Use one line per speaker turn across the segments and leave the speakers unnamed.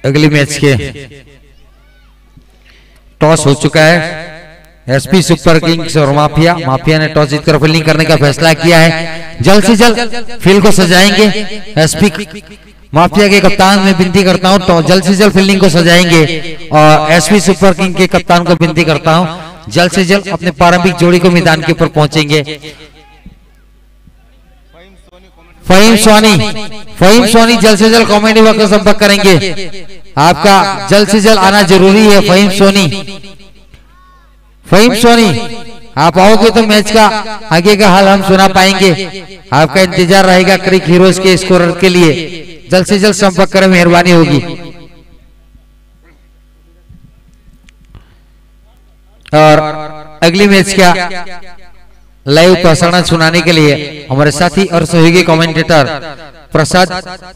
अगले मैच के टॉस हो चुका है। एसपी सुपर किंग्स और माफिया ने टॉस जीतकर फील्डिंग करने का फैसला किया है। जल्द से जल्द फील्ड को सजाएंगे। एसपी माफिया के कप्तान में विनती करता हूं तो जल्द से जल्द फील्डिंग को सजाएंगे और एसपी सुपर किंग के कप्तान को विनती करता हूं जल्द से जल्द अपने प्रारंभिक जोड़ी को मैदान के ऊपर पहुंचेंगे। फहीम सोनी जल्द से जल्द कॉमेडी वर्क का संपर्क करेंगे। आपका जल्द से जल्द आना जरूरी है। फहीम सोनी आप आओगे तो मैच का आगे का हाल हम सुना पाएंगे। आपका इंतजार रहेगा क्रिक हीरोज के स्कोरर के लिए। जल्द से जल्द संपर्क करें, मेहरबानी होगी। और अगली मैच का लाइव प्रसारण सुनाने के लिए हमारे साथी और सहयोगी कमेंटेटर प्रसाद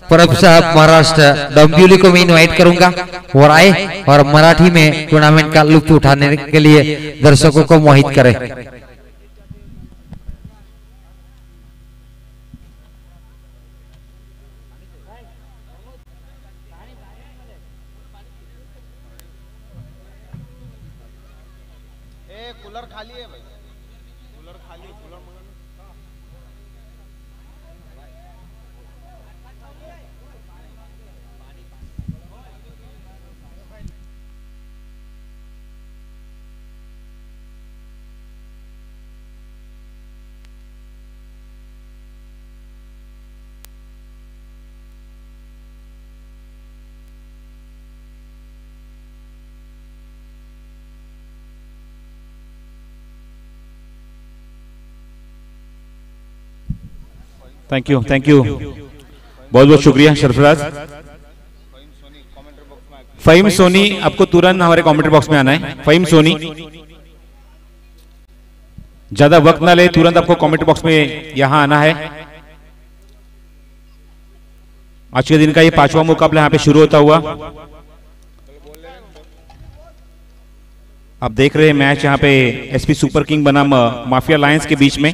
परब साहब महाराष्ट्र डोंबिवली को मैं इनवाइट करूंगा और आए और मराठी में टूर्नामेंट का लुत्फ उठाने के लिए दर्शकों को मोहित करें।
कूलर खाली है भाई, कूलर खाली, कूलर
थैंक यू बहुत बहुत शुक्रिया सरफराज। फहीम सोनी आपको तुरंत हमारे कमेंट्री बॉक्स में आना है। फहीम सोनी ज्यादा वक्त ना ले, तुरंत आपको कमेंट्री बॉक्स में यहां आना है। आज के दिन का ये 5वां मुकाबला यहां पे शुरू होता हुआ आप देख रहे हैं मैच यहां पे एसपी सुपर किंग बनाम माफिया लायंस के बीच में।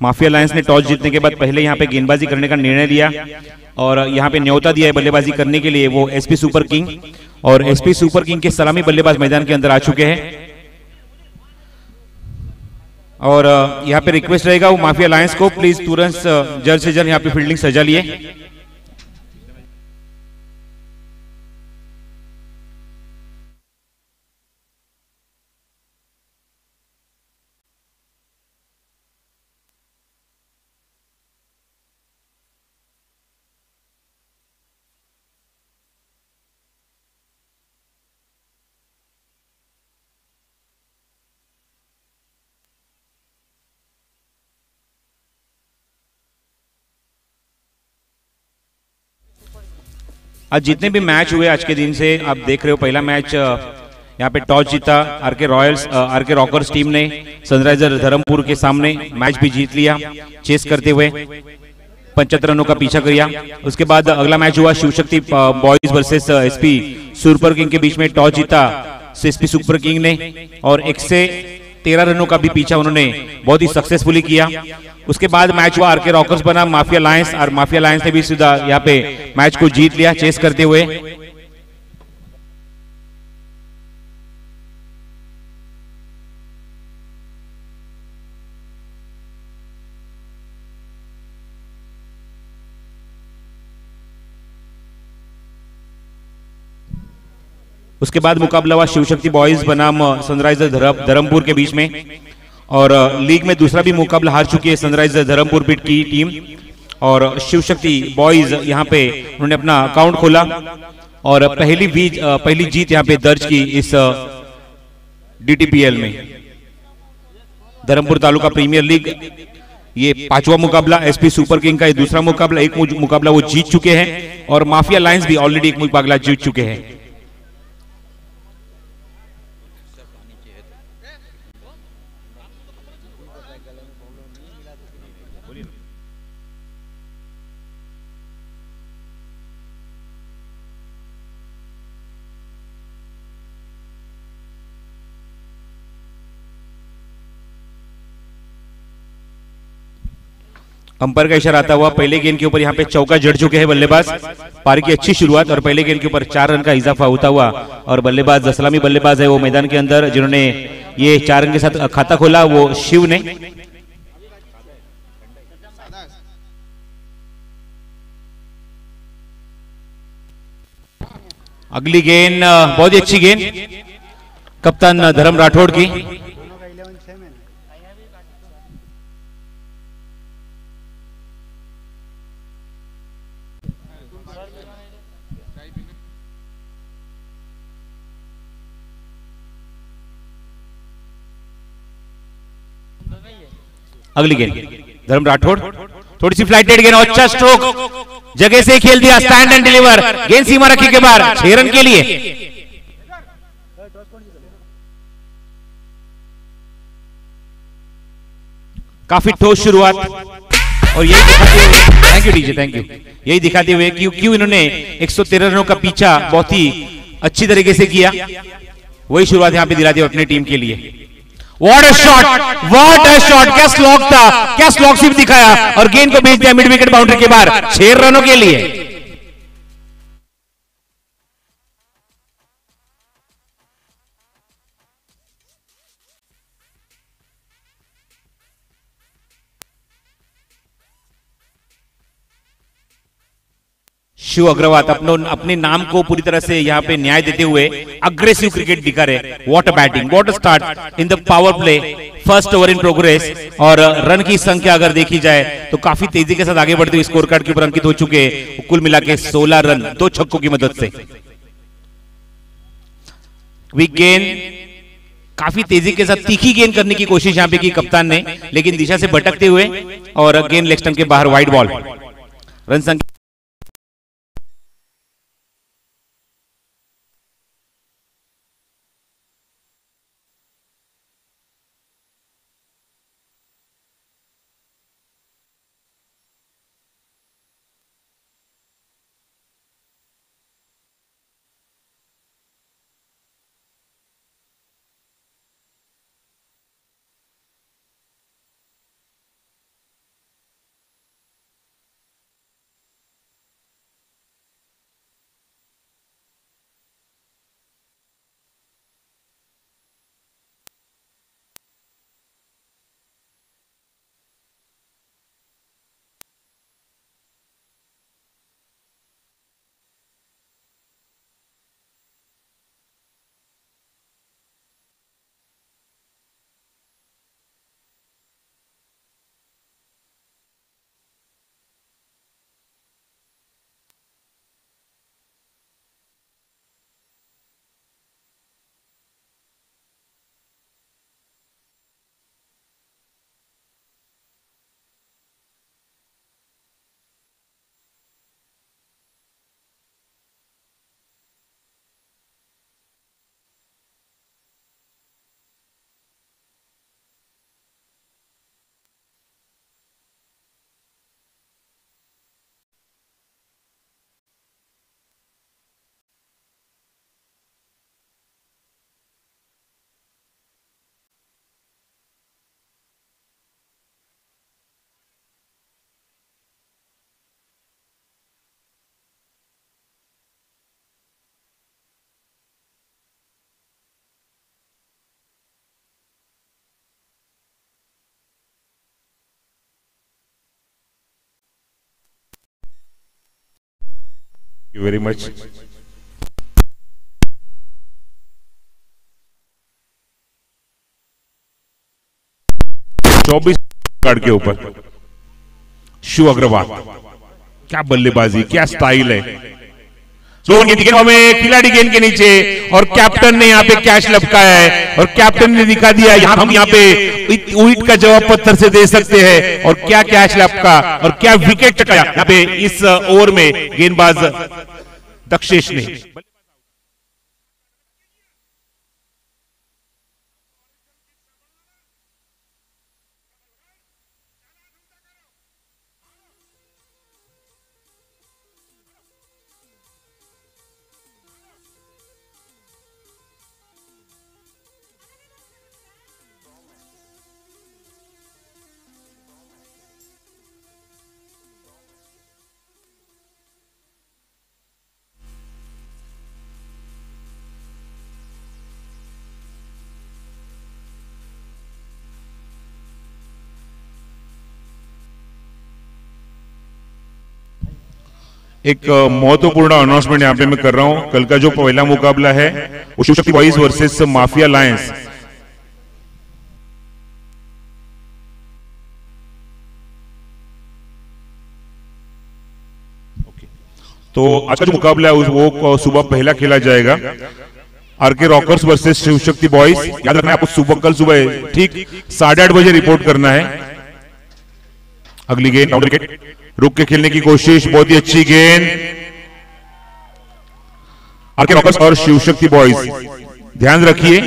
माफिया लायंस ने टॉस जीतने के बाद पहले यहां पे गेंदबाजी करने का निर्णय लिया और यहां पे न्योता दिया है बल्लेबाजी करने के लिए वो एसपी सुपर किंग, और एसपी सुपर किंग के सलामी बल्लेबाज मैदान के अंदर आ चुके हैं। और यहां पे रिक्वेस्ट रहेगा वो माफिया लायंस को प्लीज तुरंत जल्द से जल्द यहां पे फील्डिंग सजा लिए। आज जितने भी मैच हुए आज के दिन से आप देख रहे हो, पहला मैच यहाँ पे टॉस जीता आरके रॉकर्स टीम ने सनराइजर धर्मपुर के सामने मैच भी जीत लिया चेस करते हुए 75 रनों का पीछा किया। उसके बाद अगला मैच हुआ Shivshakti boys versus SP super king के बीच में। टॉस जीता एसपी सुपर किंग ने और 113 रनों का भी पीछा उन्होंने बहुत ही सक्सेसफुली किया। उसके बाद मैच हुआ आरके रॉकर्स बना माफिया लायंस, और माफिया लायंस ने भी सीधा यहाँ पे मैच को जीत लिया चेस करते हुए। उसके बाद मुकाबला हुआ शिवशक्ति बॉयज बनाम सनराइजर धर्मपुर के बीच में, और लीग में दूसरा भी मुकाबला हार चुकी है सनराइजर धर्मपुर की टीम, और शिवशक्ति बॉयज यहां पे उन्होंने अपना अकाउंट खोला और पहली जीत यहां पे दर्ज की इस डीटीपीएल में। धर्मपुर तालुका प्रीमियर लीग ये 5वां मुकाबला, एसपी सुपर किंग का ये दूसरा मुकाबला, एक मुकाबला वो जीत चुके हैं और माफिया लायंस भी ऑलरेडी एक मुकाबला जीत चुके हैं। अंपायर का इशारा आता हुआ पहले गेंद के ऊपर यहाँ पे चौका जड़ चुके हैं बल्लेबाज। पारी की अच्छी शुरुआत और पहले गेंद के ऊपर 4 रन का इजाफा होता हुआ और बल्लेबाज सलामी बल्लेबाज है वो मैदान के अंदर, जिन्होंने ये 4 रन के साथ खाता खोला वो शिव ने। अगली गेंद बहुत ही अच्छी गेंद कप्तान धर्म राठौड़ की। अगली गेंद धर्म राठौड़, थोड़ी सी फ्लाइटेड गेंद, अच्छा स्ट्रोक, जगह से खेल दिया, स्टैंड एंड डिलीवर, गेंद सीमा रखी के बाहर, 6 रन के लिए। काफी ठोस शुरुआत और यही दिखाते हुए, thank you DJ, thank you, यही दिखाते हुए क्यों इन्होंने 113 रनों का पीछा बहुत ही अच्छी तरीके से किया, वही शुरुआत यहां पे दिलाती है अपनी टीम के लिए। What a shot, what a shot, क्या स्लॉग था, क्या स्लॉग सिर्फ दिखाया और गेंद को भेज दिया मिड विकेट बाउंड्री के बाहर, 6 रनों के लिए। शिव अग्रवाल अपने नाम को पूरी तरह से यहाँ पे न्याय देते हुए अग्रेसिव क्रिकेट दिखा रहे। What a batting, what a start in the power play, first over in progress. और रन की संख्या अगर देखी जाए तो काफी तेजी के साथ आगे बढ़ते हुए स्कोर कार्ड के ऊपर अंकित हो चुके, कुल मिला के 16 रन 2 छक्कों की मदद से। वी गेंद काफी तेजी के साथ तीखी गेंद करने की कोशिश यहाँ पे की कप्तान ने, लेकिन दिशा से भटकते हुए और गेंद लेग स्टंप के बाहर, वाइड बॉल। रन संख्या you very much. चौबीस कार्ड के ऊपर शिव अग्रवाल, क्या बल्लेबाजी, क्या स्टाइल है। में खिलाड़ी गेंद के नीचे और कैप्टन ने यहाँ पे कैच लपकाया है और कैप्टन ने दिखा दिया यहाँ हम यहाँ पे विकेट का जवाब पत्थर से दे सकते हैं। और क्या कैच लपका और क्या विकेट चकाया यहाँ पे इस ओवर में गेंदबाज दक्षेश ने।
एक महत्वपूर्ण अनाउंसमेंट यहाँ पे मैं कर रहा हूँ। कल का जो पहला मुकाबला है वो Shiv Shakti boys versus mafia Lions. तो आज का जो मुकाबला है वो सुबह पहला खेला जाएगा, R K rockers versus Shiv Shakti boys. याद रखना है आपको सुबह, कल सुबह ठीक 8:30 बजे रिपोर्ट करना है। अगली गेंद काउंटर विकेट, रुक के खेलने की कोशिश, बहुत ही अच्छी गेंद। आरके रॉकर्स और शिव शक्ति बॉयज, ध्यान रखिए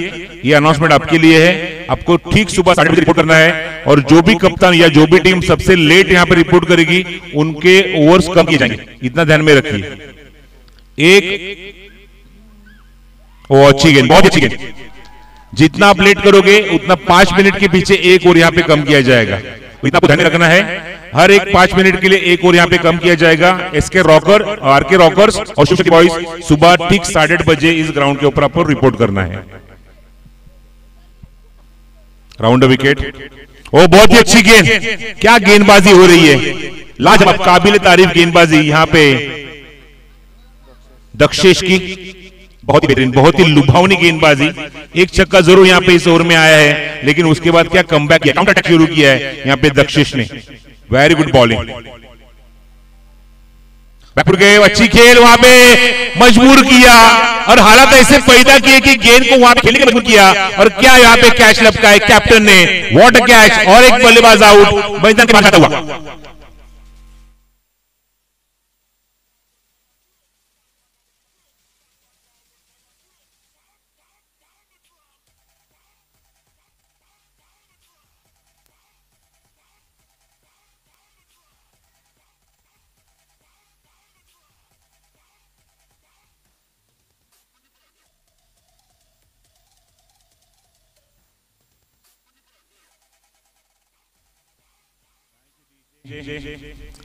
ये अनाउंसमेंट आपके लिए है। आपको ठीक सुबह 8:30 बजे रिपोर्ट करना है और जो भी कप्तान या जो भी टीम सबसे लेट यहां पर रिपोर्ट करेगी उनके ओवर्स कम किए जाएंगे, इतना ध्यान में रखिए। एक वो अच्छी गेंद, बहुत अच्छी गेंद। जितना आप लेट करोगे उतना 5 मिनट के पीछे एक ओवर यहां पे कम किया जाएगा, इतना आपको ध्यान रखना है। हर एक 5 मिनट के लिए एक ओवर यहां पे कम किया जाएगा। एसके रॉकर, आरके रॉकर्स और शिव शक्ति बॉयज सुबह ठीक 8:30 बजे इस ग्राउंड के ऊपर आपको रिपोर्ट करना है। राउंड विकेट, ओ बहुत ही अच्छी गेंद, क्या गेंदबाजी हो रही है, लाजवाब काबिल तारीफ गेंदबाजी यहां पे दक्षेश की, बहुत ही बेहतरीन, बहुत ही लुभावनी गेंदबाजी। एक छक्का जरूर यहां पे इस ओवर में आया है, लेकिन उसके बाद क्या कमबैक किया, काउंटर अटैक शुरू किया है यहां पे दक्षेश ने। वेरी गुड बॉलिंग, बैकफुट गए, अच्छी खेल, वहां पे मजबूर किया और हालात ऐसे पैदा किए कि गेंद को वहां पे खेलने के मजबूर किया। और क्या यहां पे कैच लपका है कैप्टन ने, व्हाट अ कैच, और एक बल्लेबाज आउट, मैदान के बाहर हुआ।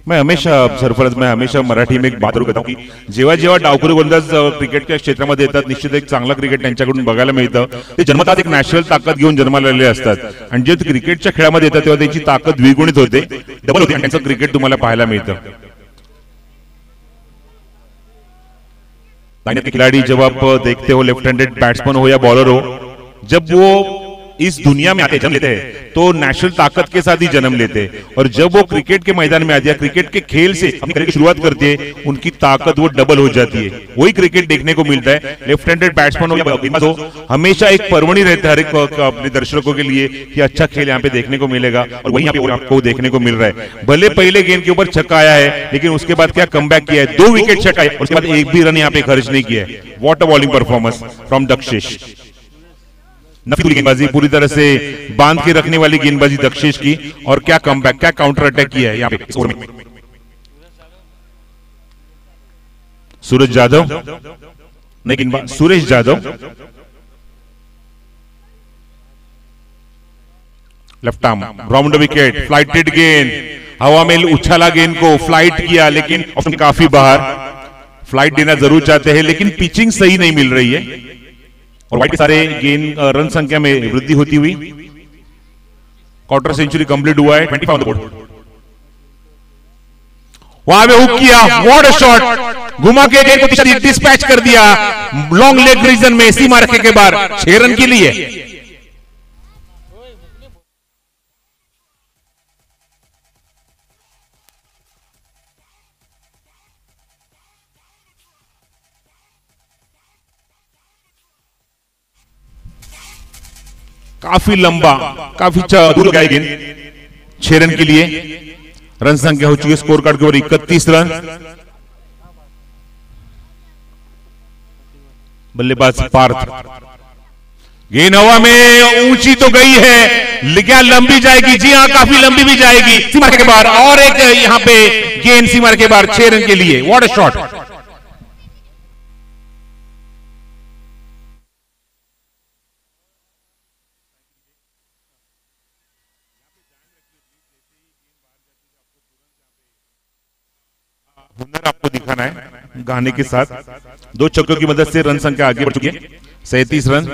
मैं हमेशा मराठी में एक बात करतो की जेव्हा जेव्हा डावखुरी गोलंदाज क्रिकेटच्या क्षेत्रामध्ये येतात, निश्चित एक चांगला क्रिकेट त्यांच्याकडून बघायला मिळतं। ते जन्मतात एक नॅशनल ताकद घेऊन जन्माला आलेले असतात आणि जे क्रिकेटच्या खेळामध्ये येतात तेव्हा त्यांची ताकद द्विगुणित होते, डबल होते आणि त्यांचं क्रिकेट तुम्हाला पाहायला मिळतं। लाइनअप के खिलाड़ी जब आप देखते हो, लेफ्ट हैंडेड बैट्समैन हो या बॉलर हो, जब वो इस दुनिया में आते जन्म लेते हैं तो नेशनल ताकत के साथ ही जन्म लेते हैं, और जब वो क्रिकेट के मैदान में आते हैं, क्रिकेट के खेल से अपनी करियर की शुरुआत करते हैं, उनकी ताकत वो डबल हो जाती है। वही क्रिकेट देखने को मिलता है। लेफ्ट हैंडेड बैट्समैन हो या बल्लेबाज हो, हमेशा एक पर्वणी रहता है हर एक अपने दर्शकों के लिए कि अच्छा खेल यहाँ पे देखने को मिलेगा, और वही यहाँ पे आपको देखने को मिल रहा है। भले पहले गेंद के ऊपर छक्का आया है, लेकिन उसके बाद क्या कमबैक किया है, 2 विकेट छक्का है, उसके बाद एक भी रन यहाँ पे खर्च नहीं किया है। What a bowling performance from Dakshesh. Nafi गेंदबाजी, पूरी तरह से बांध के रखने वाली गेंदबाजी दक्षेश की, और क्या कमबैक, क्या काउंटर अटैक किया है यहाँ पे इस ओवर में। सूरज यादव, नहीं गेंदबाज Suresh Yadav, left arm, round wicket, flighted गेंद, हवा में उछाला गेंद को, फ्लाइट किया, लेकिन काफी बाहर। फ्लाइट देना जरूर चाहते हैं, लेकिन पिचिंग सही नहीं मिल रही है, और वाइट के सारे गेंद रन संख्या में वृद्धि होती हुई। क्वार्टर सेंचुरी कंप्लीट हुआ है, 25 ऑन द बोर्ड। वहां पे हुक किया, व्हाट अ शॉट, घुमा के गेंद को डिस्पैच कर दिया लॉन्ग लेग रीजन में, सीमा रखे के बाद 6 रन के लिए। काफी लंबा, काफी दूर गया गेंद, 6 रन के लिए। रन संख्या हो चुकी है स्कोर कार्ड के ऊपर 31 रन। बल्लेबाज पार्थ, गेंद हवा में ऊंची तो गई है, क्या लंबी जाएगी? जी हां, काफी लंबी भी जाएगी, सीमा के बाहर, और एक यहां पे गेंद सीमा के बाहर 6 रन के लिए। What a shot. हुनर आपको दिखाना है गाने के साथ। 2 छक्कों की मदद से रन संख्या आगे बढ़ चुकी है, 37 रन,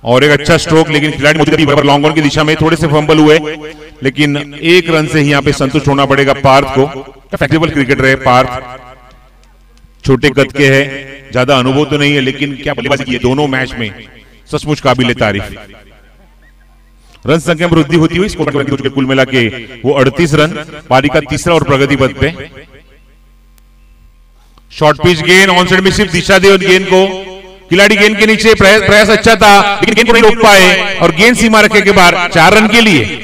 और एक अच्छा स्ट्रोक, लेकिन खिलाड़ी मौजूद लॉन्ग ऑन की दिशा में थोड़े से फंबल हुए, लेकिन 1 रन से ही यहां पे संतुष्ट होना पड़ेगा पार्थ को। फ्लेक्सिबल क्रिकेटर है पार्थ, छोटे कद के हैं, ज्यादा अनुभव तो नहीं है, लेकिन क्या बल्लेबाजी की है दोनों मैच में, सचमुच काबिल तारीफ। रन संख्या में वृद्धि होती हुई स्कोर के कुल मिला के वो 38 रन, पारी का तीसरा और प्रगति पथ पे। शॉर्ट पिच गेंद, ऑन साइड में सिर्फ दिशा दे गेंद को, खिलाड़ी गेंद के नीचे, प्रयास अच्छा था लेकिन गेंद को नहीं रोक पाए और गेंद सीमा रखे के बाहर 4 रन के लिए।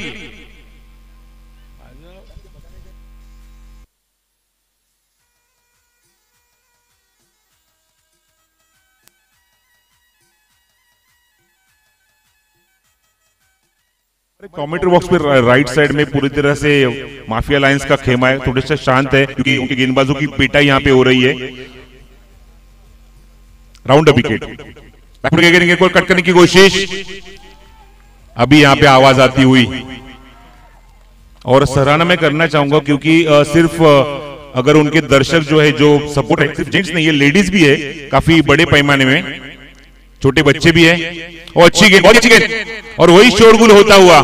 कमेंट्री बॉक्स पे राइट साइड में पूरी तरह से माफिया लाइंस का खेमा है, थोड़ा सा शांत है क्योंकि उनके गेंदबाजों की पिटाई यहां पे हो रही है। राउंड द विकेट, गेंद को कट करने की कोशिश, अभी यहां पे आवाज आती हुई और सराहना मैं करना चाहूंगा क्योंकि सिर्फ अगर उनके दर्शक जो है, जो सपोर्ट है, सिर्फ जेंट्स नहीं है, लेडीज भी है काफी बड़े पैमाने में, छोटे बच्चे भी हैं। और अच्छी गेंद, बहुत अच्छी गेंद, और वही शोरगुल होता हुआ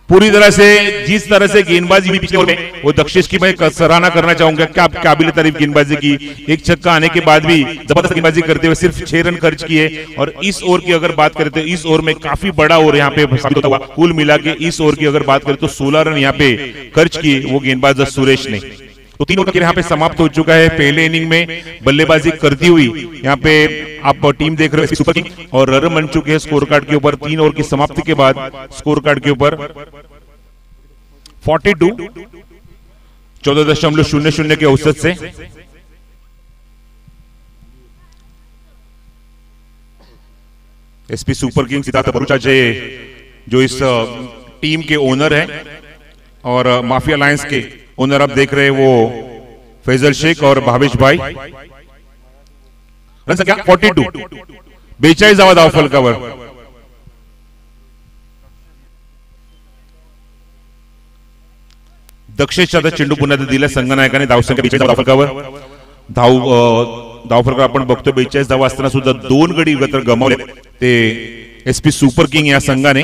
पूरी तरह से, जिस तरह से गेंदबाजी भी पिछले ओवर में, वो दक्षेश की मैं सराहना करना चाहूंगा, क्या काबिल तारीफ गेंदबाजी की। एक छक्का आने के बाद भी जबरदस्त गेंदबाजी करते हुए सिर्फ 6 रन खर्च किए। और इस ओवर की अगर बात करें तो इस ओवर में काफी बड़ा ओवर यहाँ पे साबित होता हुआ, कुल मिला के इस ओवर की अगर बात करें तो 16 रन यहाँ पे खर्च किए वो गेंदबाज सुरेश ने। तो 3 ओवर यहाँ पे समाप्त हो चुका है। पहले इनिंग में बल्लेबाजी करती हुई यहाँ पे आप टीम देख रहे हो सुपर किंग, और रन बन चुके हैं स्कोर कार्ड के ऊपर 3 ओवर की समाप्ति के बाद स्कोर कार्ड के ऊपर 42, 14.00 के औसत से। SP super king Siddharth Bharucha जो इस टीम के ओनर हैं और माफिया लायंस के ओनर आप देख रहे हैं वो फैजल शेख और भावेश भाई। रन संख्या 42, 42 धाव फलकावर। दक्षेशच्या चेंडू पुन्हा दिला संघनायकाने, धावसंख्या 42 धाव फलकावर। धाव फलकावर आपण बघतो 42 धावा असताना सुद्धा 2 गडी गमावले ते एसपी सुपर किंग या संघाने।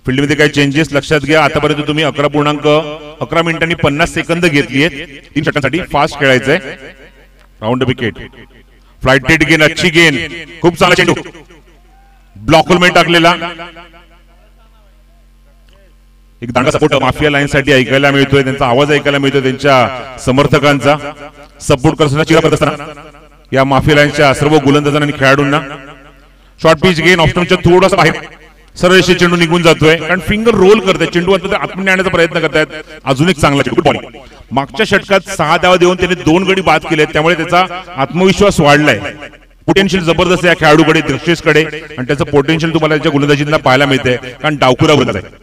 फील्डमध्ये काही चेंजेस लक्षात घ्या, आतापर्यंत तुम्ही 11 मिनिटांनी 50 सेकंद घेतली आहेत 3 षटकांसाठी, फास्ट खेळायचंय। राउंड विकेट, फ्लाइटेड गेंद, अच्छी गेंद, खूप चांगला चेंडू, ब्लॉकल मध्ये टाकलेला। एक दांडा सपोर्ट माफिया लाईन साठी ऐकायला मिळतोय, त्यांचा आवाज ऐकायला मिळतोय, त्यांच्या समर्थकांचा सपोर्ट करताना, चिरा करत असताना या माफिया लाईनच्या सर्व गोलंदाजांना आणि खेळाडूंना। शॉर्ट पिच गेंद, ऑप्शनच्या थोडासा बाहेर, सरळ चेंडू निघून जातोय कारण फिंगर रोल करते, चेंडू आतमध्ये आणण्याचा प्रयत्न करतायत। अजून एक चांगला चेंडू, बॉलिंग। मागच्या षटकात 6 धावा देऊन त्याने 2 गडी बाद केले, त्यामुळे त्याचा आत्मविश्वास वाढलाय। पोटेन्शियल जबरदस्त या खेळाडूकडे, दक्षेशकडे, आणि त्याचं पोटेन्शियल तुम्हाला त्याच्या गोलंदाजींना पाहायला मिळते कारण डावखुरा गोलंदाज आहे।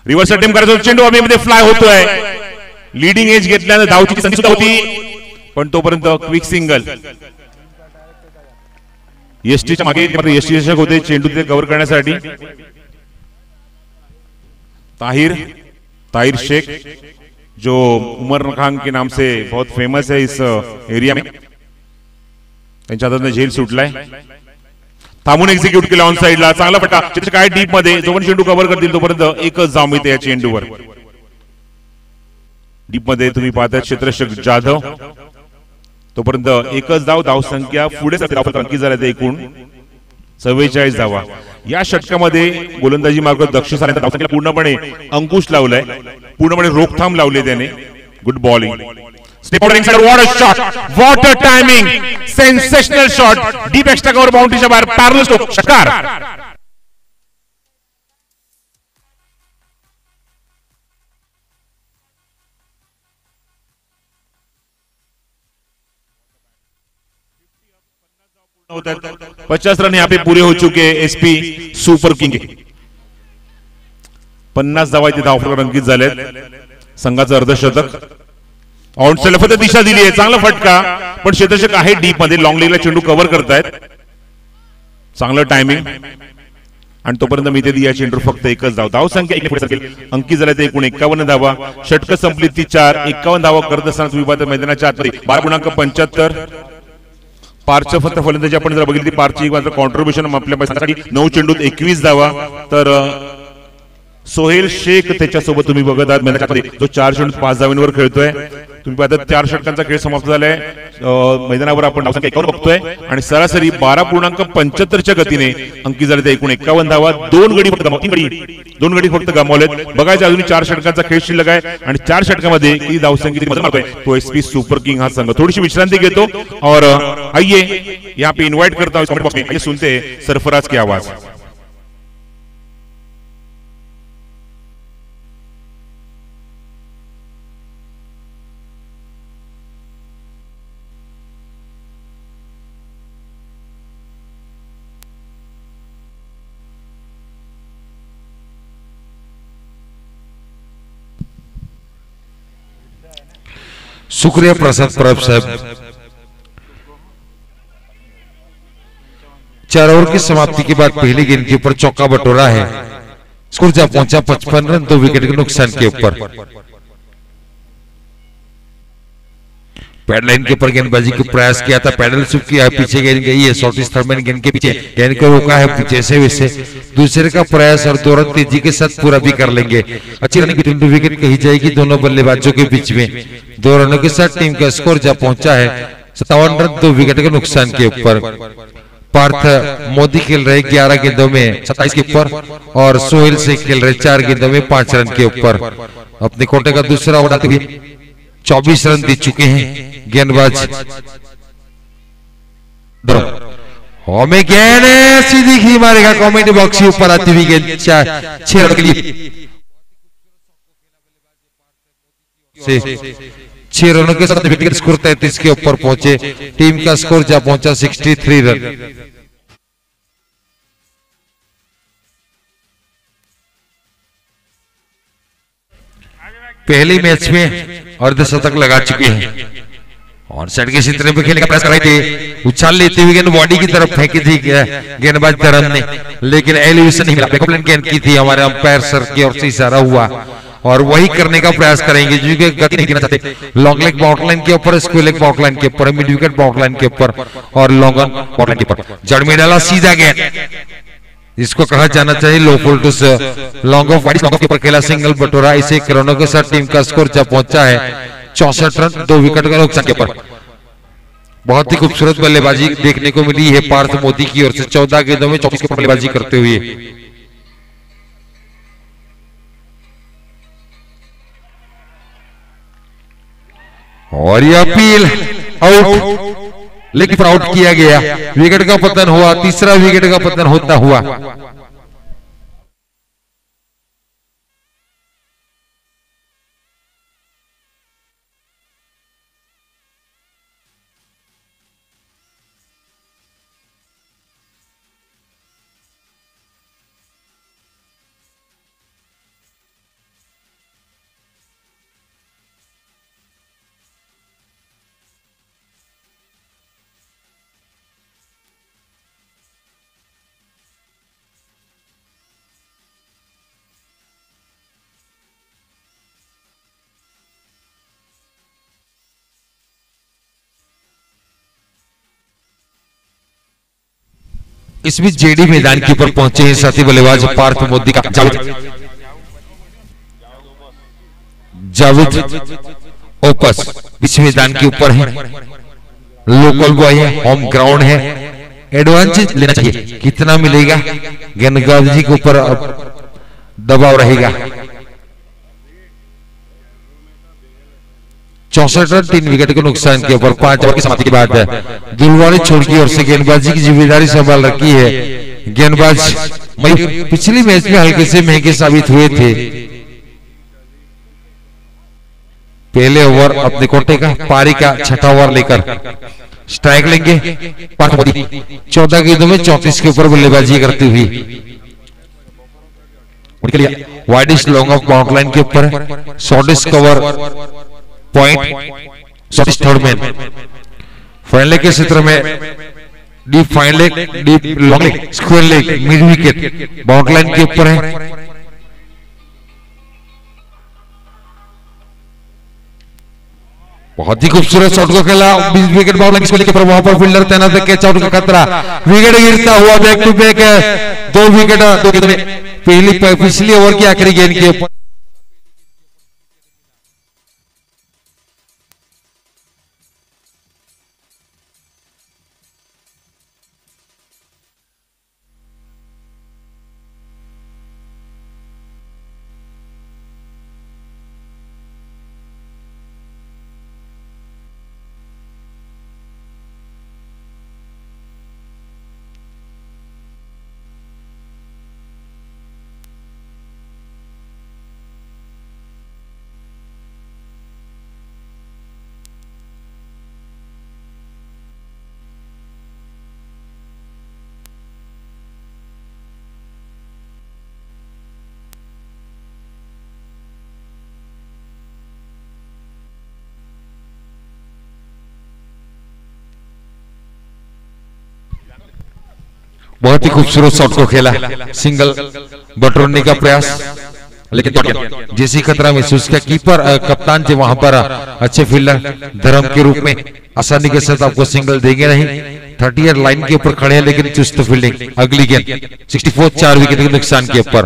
रिव्हर्स अटेम्प्ट करायचा चेंडू अभिमध्ये फ्लाय होतोय, लीडिंग एज घेतल्याने धावची संधी सुद्धा होती, पण तोपर्यंत क्विक सिंगल। एसटीच्या मागे एसटी चषक होते, चेंडू ते कव्हर करण्यासाठी ताहिर शेख जो उमर खान के नाम से बहुत फेमस है इस एरिया में, त्यांच्या हातातून झेल सुटलाय, थांबून एक्झिक्यूट केला ऑन साइडला, चांगला फटका, काय डीप मध्ये जोपर्यंत चेंडू कव्हर करतील तोपर्यंत एकच धाव मिळते या चेंडूवर। डीप मध्ये तुम्ही पाहता क्षेत्ररक्षक जाधव, तोपर्यंत एकच धाव संख्या पुढे अंकित झाल्या ते एकूण 44 धावा। या षटकामध्ये गोलंदाजी मार्फत दक्षेश धावसंख्येला पूर्णपणे अंकुश लावलाय, पूर्णपणे रोखथाम लावले त्याने। Good bowling, step out inside, what a shot, what a timing, sensational shot, deep extra cover, बाउंड्रीच्या बाहेर, पॅरल स्ट्रोक, षटकार। होता है 50 रन यहाँ पे पूरे हो चुके हैं एसपी सुपर किंग के। 50 धावा इथे धावफलकावर अंकित झाले, संघाचं अर्धशतक। ऑन सलफत दिशा दिली आहे, चांगला फटका, पण क्षेत्ररक्षक आहे डीप मध्ये, लॉंग लेगला चेंडू कव्हर करतायत, चांगलं टायमिंग, आणि तोपर्यंत मी ते दिया चेंडू फक्त एकच धाव संख्या अंकित झाल्या ते एकूण 51 धावा। षटक संपली ती 4, 51 धावा करत असताना तुम्ही पाहता मैदानाच्या आतमध्ये 12.75 पारच्या फक्त फलंदाजी आपण जर बघितली, पारची मात्र कॉन्ट्रीब्युशन आपल्या पैशासाठी 9 चेंडूत 21 धावा, तर सोहेल शेख त्याच्यासोबत तुम्ही बघत आहात मैदानामध्ये, जो 4 षटक 5 धावांवर खेळतोय. तुम्ही पाहता 4 षटकांचा खेळ समाप्त झालाय. मैदानावर आपण धावसंख्या 51 बघतोय आणि सरासरी 12.75च्या गतीने अंकी झाले ते एकूण 51 धावा. 2 गडी फक्त गमावलेत. बघायचे अजून 4 षटकांचा खेळ शिल्लक आहे आणि 4 षटकामध्ये किती धावसंख्या मदत मारतोय तो एसपी सुपर किंग हा संघ. थोडीशी विश्रांती घेतो और आइए यहाँ पे इन्वाइट करता हूं कमेंट बॉक्स में, आइए सुनते हैं सरफराज की आवाज.
शुक्रिया प्रसाद परब साहब. 4 ओवर की समाप्ति के बाद पहली गेंद के ऊपर चौका बटोरा है. स्कोर जा पहुंचा 55 रन 2 विकेट के नुकसान के ऊपर. पैडलाइन के ऊपर गेंदबाजी का प्रयास किया था, पैडल स्विप किया, पीछे गेंद गई है. शॉर्टिश थर्डमैन गेंद के पीछे गेंद को रोका है पीछे से. वैसे दूसरे का प्रयास और 2 रन तेजी के साथ पूरा भी कर लेंगे. अच्छी रनिंग की 2 विकेट कही जाएगी दोनों बल्लेबाजों के बीच में. 2 रनों के साथ टीम का स्कोर जा पहुंचा है 57 रन 2 विकेट के नुकसान के ऊपर. पार्थ मोदी खेल रहे 11 गेंदों में 27 के ऊपर और सोहेल से खेल रहे 4 गेंदों में 5 रन के ऊपर. अपने कोटे का दूसरा ओवर आते हुए 24 रन दे चुके हैं गेंदबाज. हमें गेंद सीधी ही मारेगा कमेंट बॉक्स के ऊपर आती हुई गेंद 6 रन के लिए. 6 रनों के साथ विकेट स्कोर 33 के ऊपर पहुंचे. टीम का स्कोर जा पहुंचा 63 रन. पहले मैच में अर्धशतक लगा चुके हैं. ऑन साइड के क्षेत्र में खेलने का प्रयास कर रहे थे, उछाल लेते हुए गेंद बॉडी की तरफ फेंकी थी गेंदबाज धरम ने, लेकिन एलिवेशन नहीं मिला. बैकअप लाइन गेंद की थी, हमारे अंपायर सर की ओर से इशारा हुआ और वही करने का प्रयास करेंगे क्योंकि गति नहीं देना चाहते. लॉन्ग लेग बाउंड्री लाइन के ऊपर, स्क्वायर लेग बाउंड्री लाइन के ऊपर, मिड विकेट बाउंड्री लाइन के ऊपर और लॉन्ग ऑन बाउंड्री लाइन के ऊपर. जड़ में डाला सीधा गेंद, इसको कहा जाना चाहिए low full toss. Long off wide long off के ऊपर खेला सिंगल बटोरा. इसे रनों के साथ टीम का स्कोर जा पहुंचा है 64 रन 2 विकेट का नुकसान के ऊपर. बहुत ही खूबसूरत बल्लेबाजी देखने को मिली है पार्थ मोदी की ओर से. 14 गेंदों में 24 की बल्लेबाजी करते हुए. और यह अपील आउट, लेकिन आउट किया गया. विकेट का पतन हुआ, तीसरा विकेट का पतन होता हुआ. इस बीच जेडी मैदान के ऊपर पहुंचे हैं साथी बल्लेबाज पार्थ मोदी का जावेद ओपस इस मैदान के ऊपर है. लोकल बॉय है, होम ग्राउंड है, एडवांटेज लेना चाहिए. कितना मिलेगा गेंदबाजी के ऊपर दबाव रहेगा. 64 रन 3 विकेट के नुकसान के ऊपर. 5 ओवर की समाप्ति के बाद दुलवाड़ी छोड़ की ओर से गेंदबाजी की जिम्मेदारी संभाल रखी है गेंदबाज. पिछली मैच में हल्के से महंगे साबित हुए थे. पहले ओवर अपने कोटे का पारी का 6ठा ओवर लेकर स्ट्राइक लेंगे. 14 गेंदों में 34 के ऊपर बल्लेबाजी करती हुई. उनके लिए widish long off boundary line के ऊपर shortish cover point shortish third man. Final के क्षेत्र में deep fine leg, deep long leg, square leg, mid wicket boundary line के ऊपर है. बहुत ही खूबसूरत शॉट को खेला. विकेट बाउंड्री लाइन के ऊपर, वहां पर फील्डर तैनात है, कैच आउट का खतरा. विकेट गिरता हुआ बैक टू बैक 2 विकेट 2 गेंदों में पिछली ओवर की आखिरी गेंद के ऊपर बहुत ही खूबसूरत शॉट को खेला, सिंगल बटोरने का प्रयास, लेकिन जैसी खतरा महसूस किया कीपर कप्तान थे वहां पर अच्छे फील्डर धर्म के रूप में आसानी के साथ आपको सिंगल देंगे नहीं। 30 लाइन के ऊपर खड़े हैं लेकिन चुस्त फील्डिंग। अगली गेंद 64 4 विकेट के नुकसान के ऊपर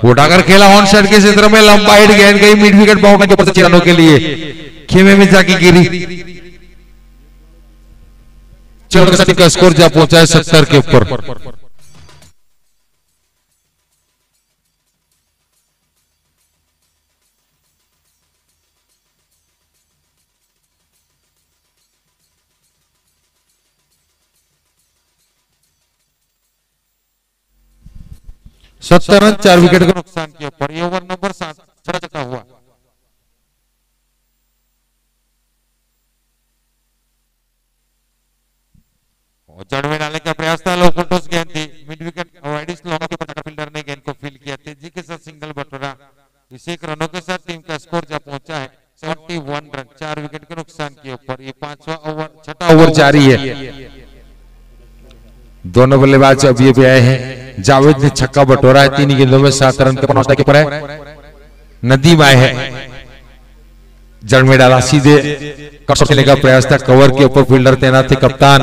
उठाकर खेला ऑन साइड के क्षेत्र में, लंबा हिट गेंद गई मिड विकेट बाउंड्री के ऊपर 6 रनों के लिए खेमे में जाके गिरी। चलो का स्कोर जा पहुंचा है 70 के ऊपर। सत्तर रन 4 विकेट के नुकसान के ऊपर ये ओवर नंबर 7 चढ़ता हुआ। जड़ में डालने का प्रयास था, लो फुटोस गेंद थी, मिड विकेट वाइडिस लॉन्ग के ऊपर फील्डर ने गेंद को फील किया, तेजी के साथ सिंगल बटोरा। इस एक रनों के साथ टीम का स्कोर जा पहुंचा है 71 रन 4 विकेट के नुकसान के ऊपर। ये 5वां ओवर 6ठा ओवर जारी है। दोनों बल्लेबाज अभी भी आए हैं। जावेद ने छक्का बटोरा है, 3 गेंदों में 7 रन के ऊपर है। नदीम आए हैं, जड़ में डाला, सीधे खेलने का प्रयास था, कवर के ऊपर फील्डर तैनात थे, कप्तान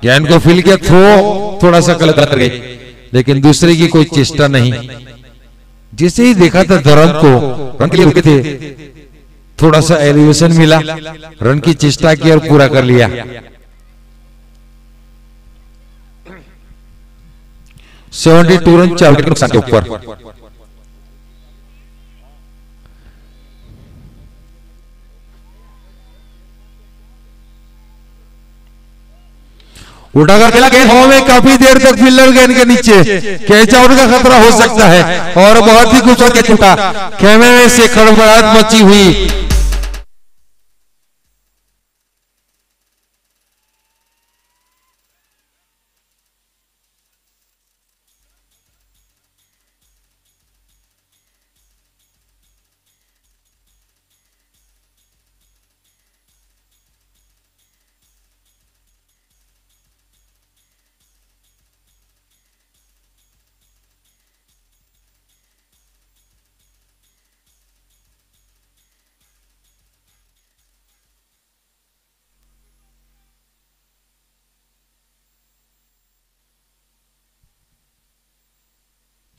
गेंद को फील किया, थ्रो थोड़ा सा गलत कर गई लेकिन दूसरे की कोई चेष्टा नहीं। जिसे ही देखा था धर्म को रन के लिए रुके थे, थोड़ा सा एलिवेशन मिला, रन की चेष्टा की और पूरा कर लिया। 72 रन 4 विकेट नुकसान के ऊपर। उठाकर खेला गेंद हवा में, काफी देर तक फील्डर गेंद के नीचे, कैच आउट का खतरा हो सकता है और बहुत ही खूबसूरत कैच उठा। खेमे में से खड़बड़ाहट मची हुई।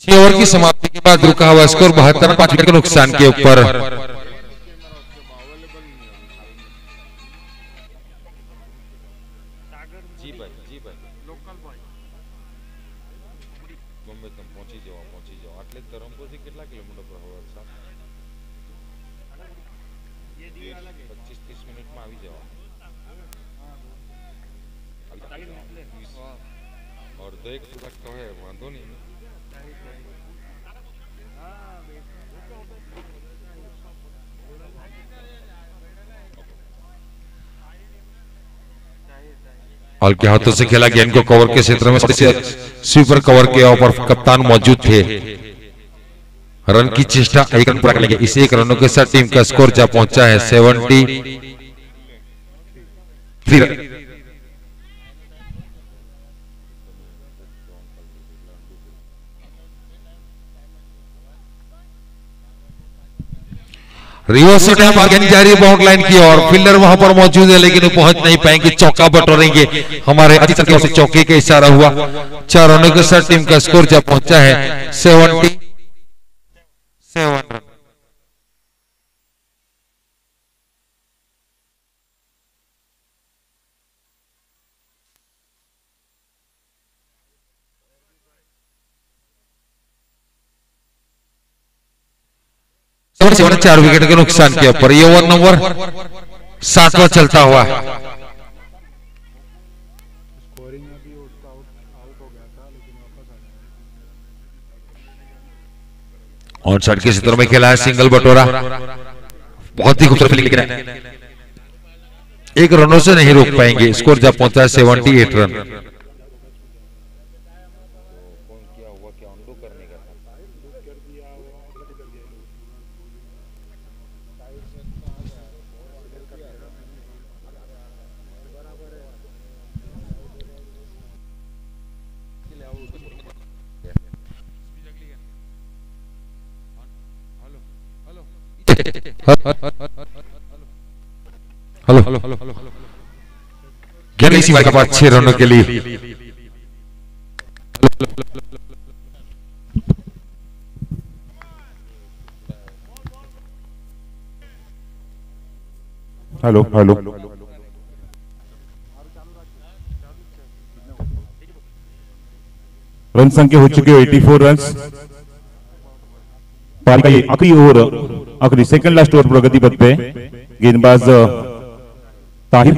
ओवर की समाप्ति के बाद रुका हुआ स्कोर 72 5 विकेट के नुकसान के ऊपर। और के हाथों से खेला गेंद को कवर के क्षेत्र में, स्वीपर कवर के ऊपर कप्तान मौजूद थे। रन की चेष्टा, एक रन पूरा करने के इस 1 रनों के साथ टीम का स्कोर जा पहुंचा है 73। रिवर्स टैप आगे जारी बाउंड लाइन की और फील्डर वहां पर मौजूद है लेकिन वो पहुंच नहीं पाएंगे, चौका बटोरेंगे। हमारे अतिथि की ओर से चौके का इशारा हुआ। 4 रनों के साथ टीम का स्कोर जब पहुंचा है 70 4 विकेट के नुकसान के ऊपर ये ओवर नंबर 7वां चलता हुआ।
स्कोरिंग में भी उसका आउट हो गया था, लेकिन वापस आ गया।
और साइड के क्षेत्र में खेला है सिंगल बटोरा, बहुत ही खूबसूरत फील्डिंग है। एक रनों से नहीं रोक पाएंगे, स्कोर जब पहुंचा है 78 रन। हेलो क्या नहीं सीमा का पास 6 रनों के लिए।
हेलो हेलो रन संख्या हो चुके 84 रन। आखिरी ओवर, आखिरी सेकंड लास्ट ओवर प्रगति पथ पे गेंदबाज ताहिर,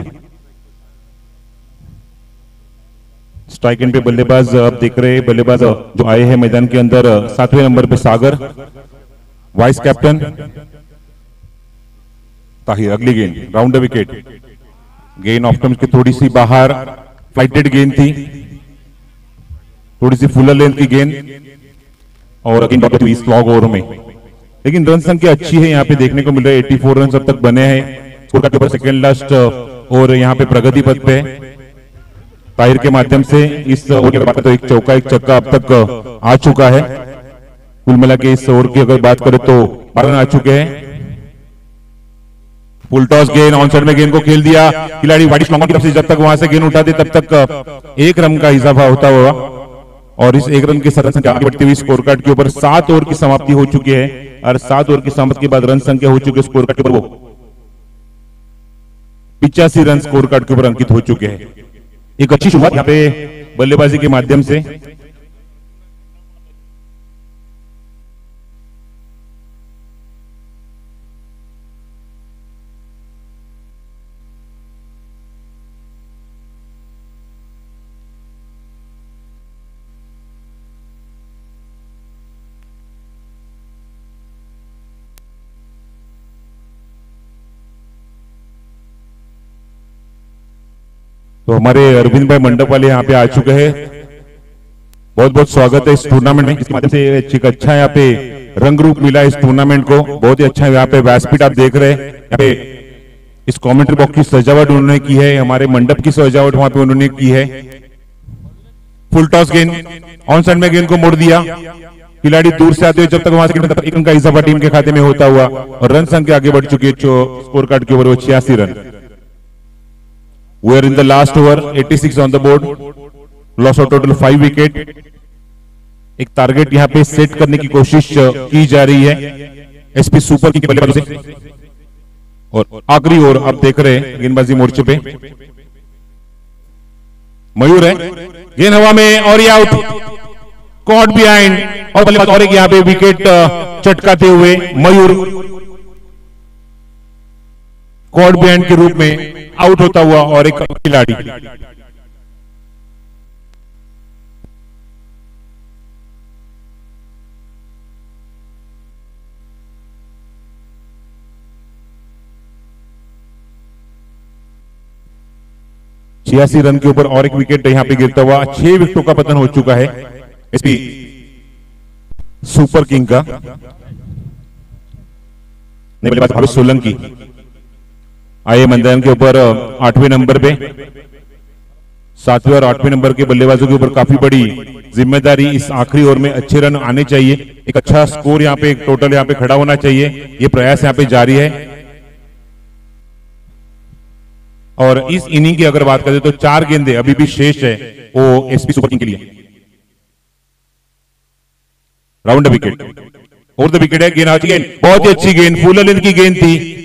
स्ट्राइक एंड पे बल्लेबाज आप देख रहे हैं, बल्लेबाज जो आए हैं मैदान के अंदर 7वें नंबर पे सागर, वाइस कैप्टन ताहिर। अगली गेंद राउंड द विकेट, गेंद ऑफ स्टंप के थोड़ी सी बाहर, फ्लाइटेड गेंद थी, थोड़ी सी फुलर लेंथ की गेंद और गेंद इस लॉन्ग ओवर में, लेकिन रन संख्या अच्छी है यहाँ पे देखने को मिल रहा है। 84 रन अब तक बने हैं। स्कोर के ऊपर सेकंड लास्ट ओवर यहाँ पे प्रगति पथ पे ताहिर के माध्यम से इस ओवर की बात तो एक चौका एक छक्का अब तक आ चुका है। कुल मिला के इस ओवर की अगर बात करें तो 12 रन आ चुके हैं। फुल टॉस गेंद ऑन साइड में गेंद को खेल दिया खिलाड़ी वाइट लॉन्ग की तरफ से, जब तक वहां से गेंद उठाते तब तक 1 रन का इजाफा होता हुआ और इस 1 रन के साथ संख्या आगे बढ़ती हुई स्कोर कार्ड के ऊपर 7 ओवर की समाप्ति हो चुकी है और 7 ओवर की समाप्ति के बाद रन संख्या हो चुकी है स्कोर कार्ड के ऊपर 85 रन स्कोर कार्ड के ऊपर अंकित हो चुके हैं। एक अच्छी शुरुआत यहाँ पे बल्लेबाजी के माध्यम से। तो हमारे अरविंद भाई मंडप वाले यहाँ पे आ चुके हैं। बहुत बहुत स्वागत है इस टूर्नामेंट में, इसके माध्यम से एक अच्छा यहाँ पे रंग रूप मिला इस टूर्नामेंट को। बहुत ही अच्छा यहाँ पे व्यासपीठ आप देख रहे हैं, यहाँ पे इस कमेंट्री बॉक्स की सजावट उन्होंने की है, हमारे मंडप की सजावट वहां पे उन्होंने की है। फुल टॉस गेंद ऑन साइड में गेंद को मोड़ दिया, खिलाड़ी दूर से आते हुए जब तक वहां से 1 रन का इजाफा टीम के खाते में होता हुआ और रन संख्या आगे बढ़ चुकी है स्कोर कार्ड के ऊपर वो 86 run. We are in the last over, 86 on the board, loss of total 5 wicket. एक टारगेट यहाँ पे सेट करने की कोशिश की जा रही है एसपी सुपर किंग के बल्लेबाजों से और आखिरी ओवर आप देख रहे हैं गेंदबाजी मोर्चे पे मयूर है, गेंद हवा में और ये आउट, कॉट बिहाइंड और बल्लेबाज और एक यहाँ पे विकेट चटकाते हुए मयूर कॉट बिहाइंड के रूप में आउट होता हुआ और एक खिलाड़ी। छियासी रन के ऊपर और एक विकेट यहां पे गिरता हुआ 6 विकेटों का पतन हो चुका है एसपी सुपर किंग का। बल्लेबाज भावेश सोलंकी आए मैदान के ऊपर 8वें नंबर पे। 7वें और 8वें नंबर के बल्लेबाजों के ऊपर काफी बड़ी जिम्मेदारी, इस आखिरी ओवर में अच्छे रन आने चाहिए, एक अच्छा स्कोर यहाँ पे टोटल यहाँ पे खड़ा होना चाहिए, ये प्रयास यहाँ पे जारी है। और इस इनिंग की अगर बात करें तो 4 गेंदें अभी भी शेष है वो एसपी सुपर किंग के लिए। राउंड विकेट और द विकेट है, गेंद गेंद बहुत ही अच्छी गेंद, फुल लेंथ की गेंद थी,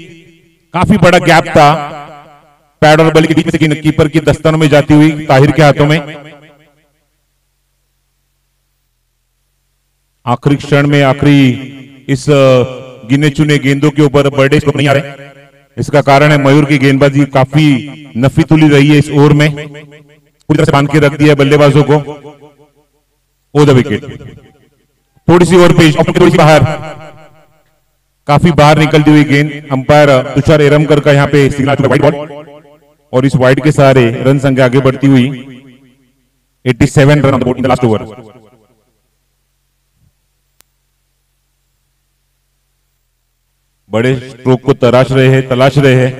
काफी बड़ा गैप था पैड और बल के बीच में, कीपर की दस्तानों में जाती हुई ताहिर के हाथों में। आखिरी क्षण में, आखिरी इस गिने चुने गेंदों के ऊपर बड़े स्ट्रोक नहीं आ रहे। इसका कारण है मयूर की गेंदबाजी काफी नफी तुली रही है इस ओवर में, पूरी तरह से बांध के रख दिया बल्लेबाजों को। ओ द विकेट, थोड़ी सी ओवर पेज, थोड़ी सी बाहर, काफी बाहर निकलती हुई गेंद। अंपायर तुषार एरमकर का यहाँ पे सिग्नल चुका वाइड बॉल, और इस वाइड के सहारे रन संख्या आगे बढ़ती हुई 87 run on the board in the last over. बड़े स्ट्रोक को तलाश रहे हैं,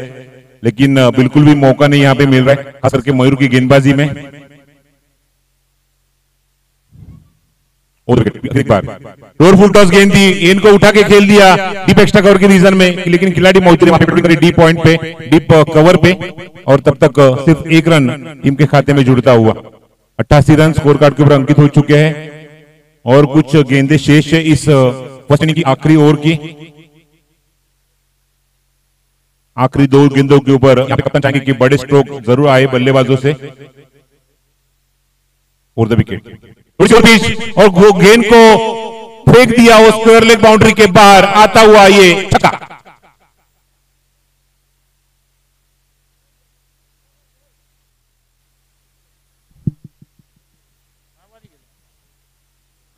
लेकिन बिल्कुल भी मौका नहीं यहाँ पे मिल रहा है, खास करके मयूर की गेंदबाजी में। और एक बार डोर फुल टॉस गेंद थी, इनको उठा के खेल दिया डीप एक्स्ट्रा कवर के रीजन में, लेकिन खिलाड़ी मौजूद है डीप पॉइंट पे, डीप कवर पे, और तब तक सिर्फ एक रन टीम के खाते में जुड़ता हुआ 88 रन स्कोर कार्ड के ऊपर अंकित हो चुके हैं। और कुछ गेंदें शेष है इस फर्स्ट इनिंग की आखिरी ओवर की। आखिरी 2 गेंदों के ऊपर यहाँ पे कप्तान चाहेंगे कि बड़े स्ट्रोक जरूर आए बल्लेबाजों से। और द विकेट, और वो गेंद को फेंक दिया वो स्क्वायर लेग बाउंड्री के बाहर आता हुआ ये छक्का।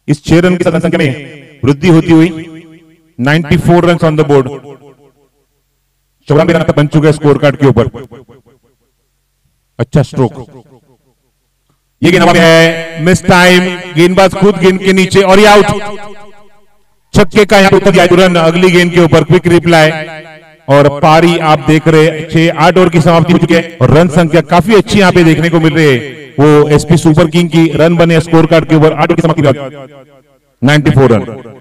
इस 6 रन की संख्या में वृद्धि होती हुई 94 run on the board, 94 run तक बन चुके हैं स्कोर कार्ड के ऊपर। अच्छा स्ट्रोक, ये गेंद है, मिस टाइम, गेंदबाज खुद गेंद के नीचे और ये आउट। छक्के का यहाँ पर तुरंत अगली गेंद के ऊपर क्विक रिप्लाई, और पारी आप देख रहे 6-8 ओवर की समाप्ति हो चुकी है, और रन संख्या काफी अच्छी यहाँ पे देखने को मिल रही है। वो एसपी सुपर किंग की रन बने स्कोर कार्ड के ऊपर 8 ओवर की समाप्ति 94 रन।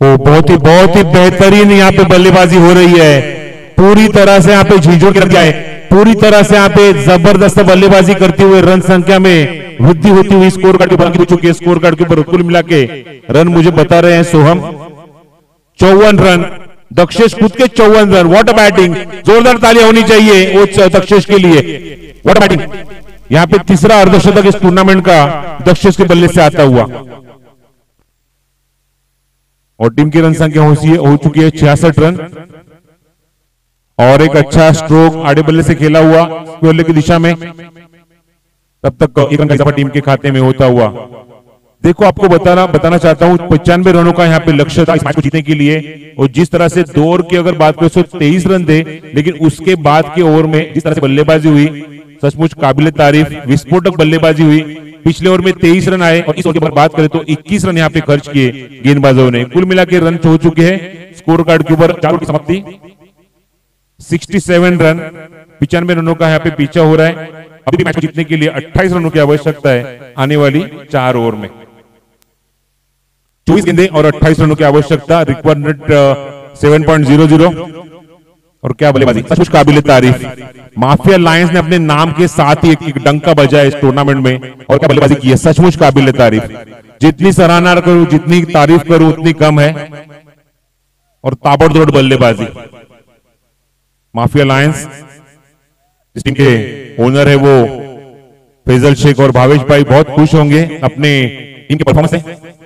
वो बहुत ही बेहतरीन यहाँ पे बल्लेबाजी हो रही है, पूरी तरह से यहाँ पे झिझोड़ के रख दिया है, पूरी तरह से यहाँ पे जबरदस्त बल्लेबाजी करते हुए रन संख्या में वृद्धि होती हुई स्कोर कार्ड के ऊपर हो चुकी है। स्कोर कार्ड के ऊपर कुल मिला के रन मुझे बता रहे हैं सोहम 54 रन, दक्षेश खुद के 54 रन। व्हाट अ बैटिंग, जोरदार तालियां होनी चाहिए वो दक्षेश के लिए। व्हाट अ बैटिंग, यहाँ पे तीसरा अर्धशतक इस टूर्नामेंट का दक्षेश के बल्ले से आता हुआ। और टीम की रन संख्या हो चुकी है 66 रन और एक अच्छा स्ट्रोक आड़े बल्ले से खेला हुआ बल्ले की दिशा में, तब तक एक रन का इजाफा टीम के खाते में होता हुआ। देखो आपको बताना चाहता हूं 95 रनों का यहाँ पे लक्ष्य था इस मैच को जीतने के लिए, और जिस तरह से 2 ओवर की अगर बात करें तो 23 रन थे, लेकिन उसके बाद के ओवर में जिस तरह से बल्लेबाजी हुई सचमुच काबिले तारीफ, विस्फोटक बल्लेबाजी हुई। पिछले ओवर में 23 रन आए और इस ओवर की बात करें तो 21 रन यहाँ पे खर्च किए गेंदबाजों ने। कुल मिला के रन हो चुके हैं स्कोर कार्ड के ऊपर 4 ओवर की समाप्ति 67 रन, 95 रनों का यहाँ पे पीछा हो रहा है। अभी भी मैच को जीतने के लिए 28 रनों की आवश्यकता है आने वाली 4 ओवर में। 24 गेंदें और 28 रनों की आवश्यकता, रिक्वायरमेंट 7.00 और क्या बल्लेबाजी, सचमुच काबिले तारीफ। माफिया लायंस ने अपने नाम के साथ ही एक डंका बजाया इस टूर्नामेंट में और क्या बल्लेबाजी की है, सचमुच काबिले तारीफ। जितनी सराहना करूं जितनी तारीफ करूं उतनी कम है, और ताबड़तोड़ बल्लेबाजी। माफिया लायंस जिस टीम के ओनर है वो फैजल शेख और भावेश भाई बहुत खुश होंगे अपने टीम के परफॉर्मेंस से।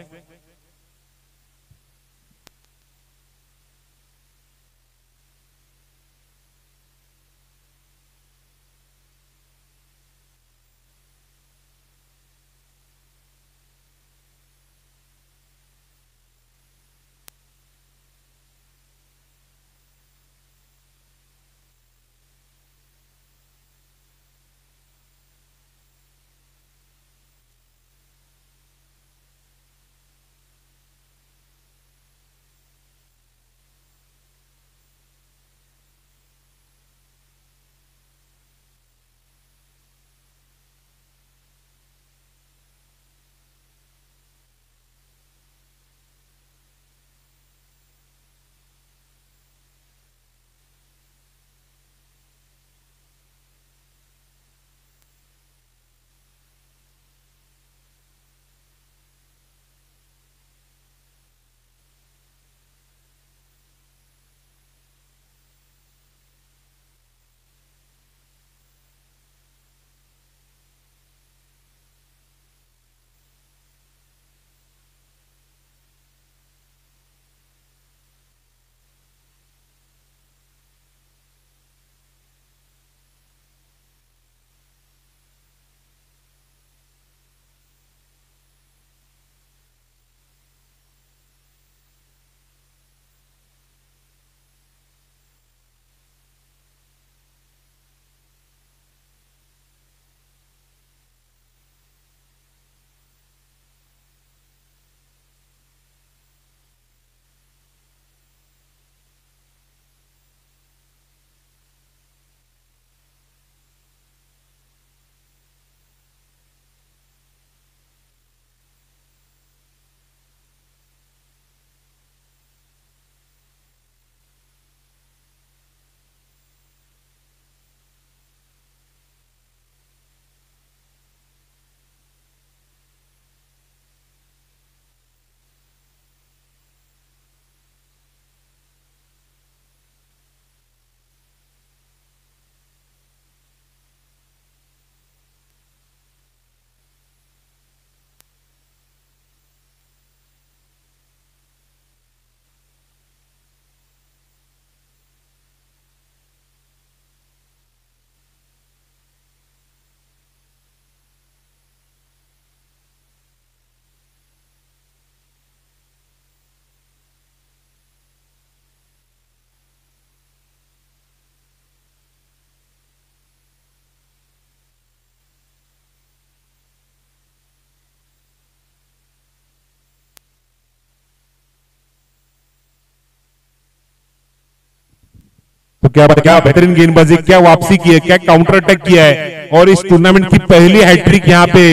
तो क्या बेहतरीन गेंदबाजी, क्या वापसी की है, क्या काउंटर अटैक किया है, और इस टूर्नामेंट की पहली हैट्रिक यहाँ पे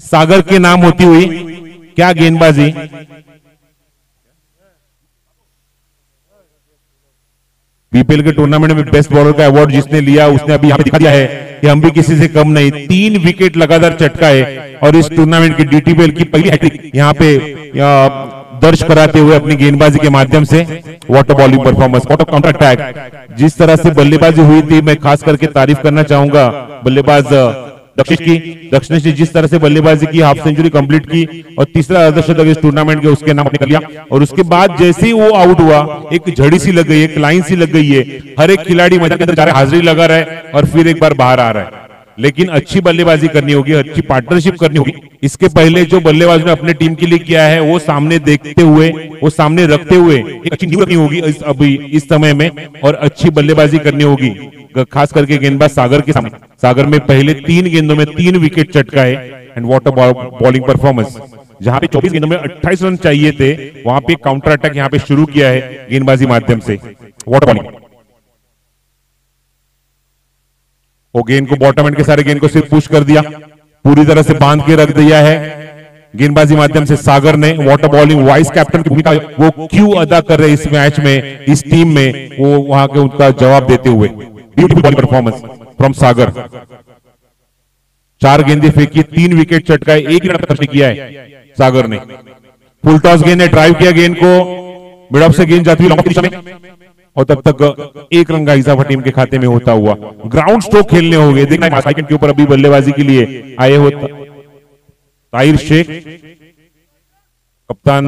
सागर के नाम होती हुई। क्या गेंदबाजी, बीपीएल के टूर्नामेंट में बेस्ट बॉलर का अवार्ड जिसने लिया उसने अभी यहाँ पे दिखा दिया है कि हम भी किसी से कम नहीं। 3 विकेट लगातार चटकाए और इस टूर्नामेंट की डीटीबीएल की पहली हैट्रिक यहाँ पे दर्ज कराते हुए अपनी गेंदबाजी के माध्यम से। Water bowling performance, water counter attack, जिस तरह से बल्लेबाजी हुई थी, मैं खास करके तारीफ करना चाहूंगा बल्लेबाज दक्षिण ने जिस तरह से बल्लेबाजी की, हाफ सेंचुरी कंप्लीट की और तीसरा अर्धशतक इस टूर्नामेंट के उसके नाम कर लिया। और उसके बाद जैसे ही वो आउट हुआ एक झड़ी सी लग गई, एक लाइन सी लग गई है, हर एक खिलाड़ी मैदान के अंदर जा रहा है, हाजिरी लगा रहा है और फिर एक बार बाहर आ रहा है। लेकिन अच्छी बल्लेबाजी करनी होगी, अच्छी पार्टनरशिप करनी होगी। इसके पहले जो बल्लेबाज ने अपने टीम के लिए किया है वो सामने देखते हुए, वो सामने रखते हुए एक अच्छी नींव रखनी होगी अभी इस समय में, और अच्छी बल्लेबाजी करनी होगी खास करके गेंदबाज सागर के सामने। सागर में पहले 3 गेंदों में 3 विकेट चटकाए एंड वाटर बॉलिंग परफॉर्मेंस। जहां पे 24 गेंदों में 28 रन चाहिए थे, वहां पे काउंटर अटैक यहां पे शुरू किया है गेंदबाजी माध्यम से। वाटर बॉलिंग, वो गेंद को बॉटम एंड के सारे गेंद को सिर्फ पुश कर दिया, पूरी तरह से बांध के रख दिया है गेंदबाजी माध्यम से सागर ने। वाटर बॉलिंग वाइस कैप्टन की भूमिका वो क्यों अदा कर रहे इस मैच में, इस टीम में, वो वहां के उनका जवाब देते हुए। ब्यूटीफुल बॉलिंग परफॉर्मेंस फ्रॉम सागर। 4 गेंदें फेंकी, 3 विकेट चटकाए, 1 रन टच किया है सागर ने। फुल टॉस गेंद ने ड्राइव किया गेंद को, मिड ऑफ से गेंद जाती हुई लॉन्ग ऑफ दिशा में और तब तक 1 रन का इजाफा टीम के खाते में होता हुआ। ग्राउंड स्ट्रोक खेलने हो गए, देखना सेकंड के ऊपर अभी बल्लेबाजी के लिए आए हो ताहिर शेख। कप्तान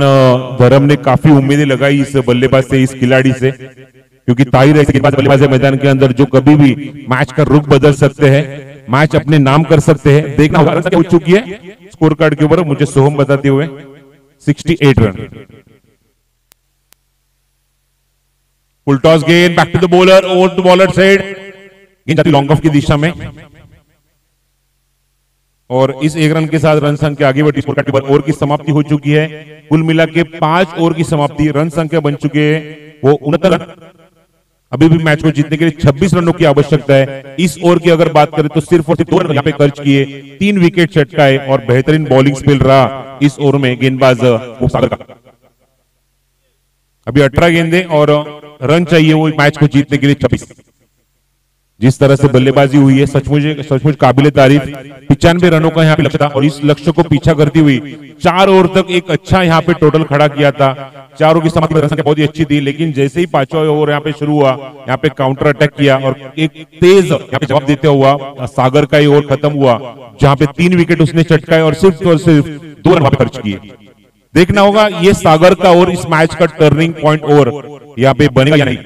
धर्म ने काफी उम्मीदें लगाई इस बल्लेबाज से, इस खिलाड़ी से, क्योंकि ताहिर ऐसे बल्लेबाज है मैदान के अंदर जो कभी भी मैच का रुख बदल सकते हैं, मैच अपने नाम कर सकते हैं। देखना होगा हो चुकी है स्कोर कार्ड के ऊपर मुझे सोहम बताते हुए 68 रन। फुल टॉस गेंद, back to the bowler, over to bowler side, गेंद जाती लॉन्ग ऑफ की दिशा में और इस 1 रन के साथ रन संख्या आगे बढ़ी। स्कोर कार्ड के ऊपर ओवर की समाप्ति हो चुकी है। कुल मिला के 5 ओवर की समाप्ति, रन संख्या बन चुके हैं वो 69 रन। अभी भी मैच को जीतने के लिए 26 रनों की आवश्यकता है। इस ओवर की अगर बात करें तो सिर्फ और सिर्फ 2 रन यहाँ पे खर्च किए, 3 विकेट चटकाए और बेहतरीन बॉलिंग स्पेल रहा इस ओवर में गेंदबाज सागर का। अभी 18 गेंदें और रन चाहिए वो मैच को जीतने के लिए 26। जिस तरह से बल्लेबाजी हुई है सचमुच काबिले तारीफ। 95 रनों का यहाँ पे लक्ष्य था और इस लक्ष्य को पीछा करती हुई 4 ओवर तक एक अच्छा यहाँ पे टोटल खड़ा किया था। 4 ओवर की समाप्ति में रन संख्या बहुत ही अच्छी थी, लेकिन जैसे ही 5वां ओवर यहाँ पे शुरू हुआ, यहाँ पे काउंटर अटैक किया और एक तेज यहाँ पे जवाब देते हुआ सागर का ही ओवर खत्म हुआ, जहां पे 3 विकेट उसने चटकाए और सिर्फ 2 रन खर्च किए। देखना होगा ये सागर का ओवर इस मैच का टर्निंग पॉइंट ओवर यहाँ पे बनेगा या नहीं।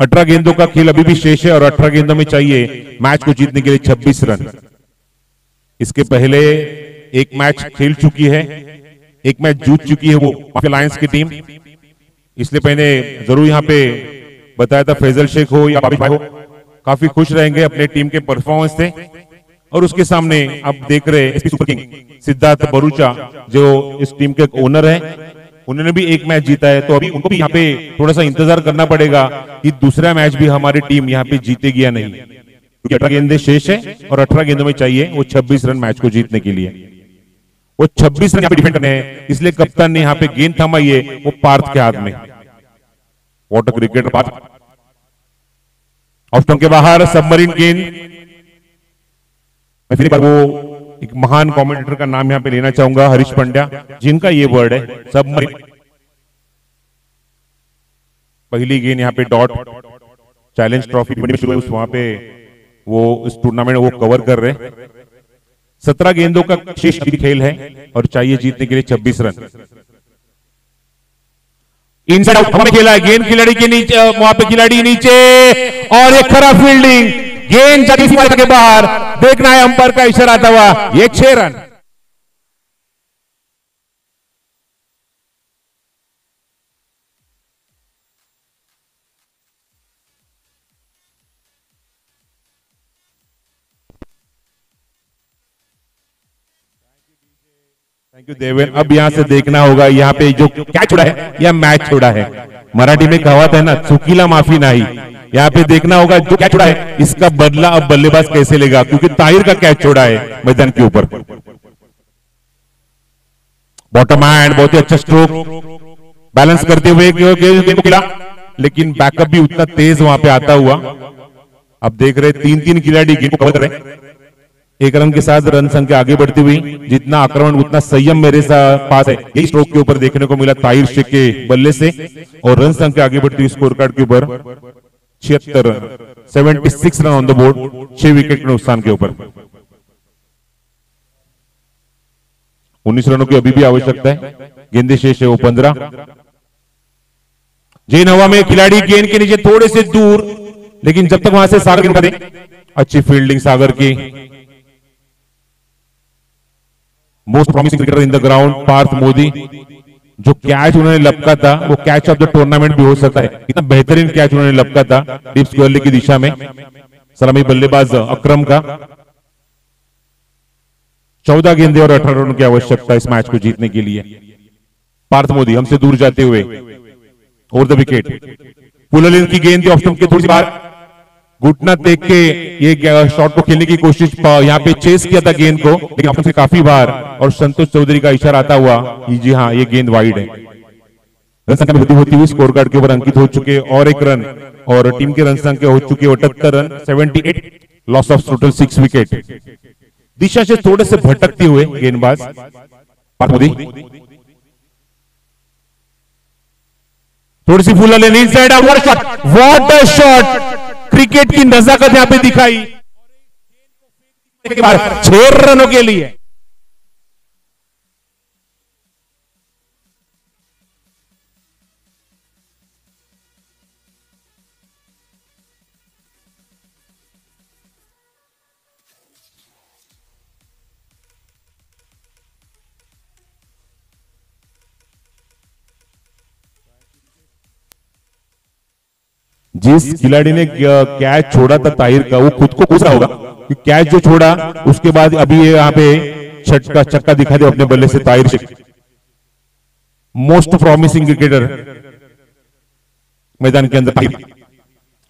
18 गेंदों का खेल अभी भी शेष है और 18 गेंदों में चाहिए मैच को जीतने के लिए 26 रन। इसके पहले एक मैच खेल चुकी है, एक मैच जीत चुकी है वो माफिया लायंस की टीम। इसलिए मैंने जरूर यहाँ पे बताया था फैजल शेख हो या बाबिश भाई हो, काफी खुश रहेंगे अपने टीम के परफॉर्मेंस से। और उसके सामने आप देख रहे हैं सुपर किंग सिद्धार्थ बरूचा जो इस टीम के ओनर है, उन्होंने भी एक मैच जीता है, तो अभी उनको भी यहाँ पे थोड़ा सा इंतजार करना पड़ेगा कि दूसरा मैच भी हमारी टीम यहाँ पे जीतेगी या नहीं, क्योंकि 18 गेंदें शेष है और 18 गेंदों में चाहिए वो 26 रन मैच को जीतने के लिए। वो 26 रन यहाँ पे डिफेंड करने हैं, इसलिए कप्तान ने यहाँ पे गेंद थमाई है वो पार्थ के हाथ में। Water cricket Parth off stump के बाहर सबमरीन गेंद। मैं फिर एक बार वो एक महान कमेंटेटर का नाम यहां पे लेना चाहूंगा, हरीश पंड्या, जिनका ये वर्ड है सबमरीन। पहली गेंद यहाँ पे डॉट चैलेंज ट्रॉफी शुरू है, वहां पे वो इस टूर्नामेंट वो कवर कर रहे हैं। 17 गेंदों का शेष खेल है और चाहिए जीतने के लिए 26 रन। इनसाइड आउट हमने खेला है, गेंद खिलाड़ी के नीचे, वहां पे खिलाड़ी नीचे और एक खराब फील्डिंग, गेंद जाती सीमा के बाहर। देखना है अंपायर का इशारा आता हुआ, ये 6 रन। Thank you Deven. अब यहां से देखना होगा यहाँ पे जो कैच छोड़ा है या मैच छोड़ा है, मराठी में कहावत है ना, चुकीला माफी नहीं। यहाँ पे देखना होगा जो कैच छोड़ा है इसका बदला अब बल्लेबाज कैसे लेगा, क्योंकि ताहिर का कैच छोड़ा है मैदान के ऊपर। बॉटम हैंड, बहुत ही अच्छा स्ट्रोक बैलेंस करते हुए गेंद को खेला लेकिन बैकअप भी उतना तेज वहां पे आता हुआ। अब देख रहे 3-3 खिलाड़ी गेंद को कवर कर रहे हैं। एक रन के साथ रन संख्या आगे बढ़ती हुई, जितना आक्रमण उतना संयम मेरे पास है। यही स्ट्रोक के ऊपर देखने को मिला ताहिर शेख के बल्ले से, और रन संख्या आगे बढ़ती हुई स्कोर कार्ड के ऊपर 76 run, 76 run on the board, 6 wicket के नुकसान के ऊपर। 19 रनों की अभी भी आवश्यकता है, गेंदे शेष है वो 15। जैन हवा में खिलाड़ी गेंद के नीचे थोड़े से दूर, लेकिन जब तक वहां से सागर गेंद करे, अच्छी फील्डिंग सागर की। Most promising cricketer in the ground Parth Modi, जो कैच उन्होंने लपका था वो कैच ऑफ द टूर्नामेंट भी हो सकता है। इतना बेहतरीन कैच उन्होंने लपका था डीप स्क्वायर की दिशा में। सलामी बल्लेबाज अकरम का 14 गेंदे और 18 रनों की आवश्यकता इस मैच को जीतने के लिए। पार्थ मोदी हमसे दूर जाते हुए ओवर द विकेट, पुललिन की गेंद ऑप्शन के थोड़ी सी बाहर, घुटना देख के ये शॉट को खेलने की कोशिश, यहाँ पे चेस किया था गेंद को, लेकिन ऑप्शन से काफी बाहर, और संतोष चौधरी का इशारा आता हुआ जी हाँ ये गेंद वाइड है। रन संख्या में वृद्धि होती हुई स्कोर कार्ड के ऊपर अंकित हो चुके और एक रन, और टीम के रन संख्या हो चुकी 78 run, 78, loss of total 6 wicket. दिशा से थोड़े से भटकते हुए गेंदबाज पार्थ मोदी, थोड़ी सी फूला लेने inside, what a shot, cricket की नजाकत यहां पे दिखाई के बाद 6 रनों के लिए। जिस खिलाड़ी ने कैच छोड़ा था ताहिर का, वो खुद को पूछ रहा होगा कि कैच जो छोड़ा उसके बाद अभी ये यहाँ पे छक्का दिखा दे अपने बल्ले से Tahir Shaikh. Most promising cricketer मैदान के अंदर।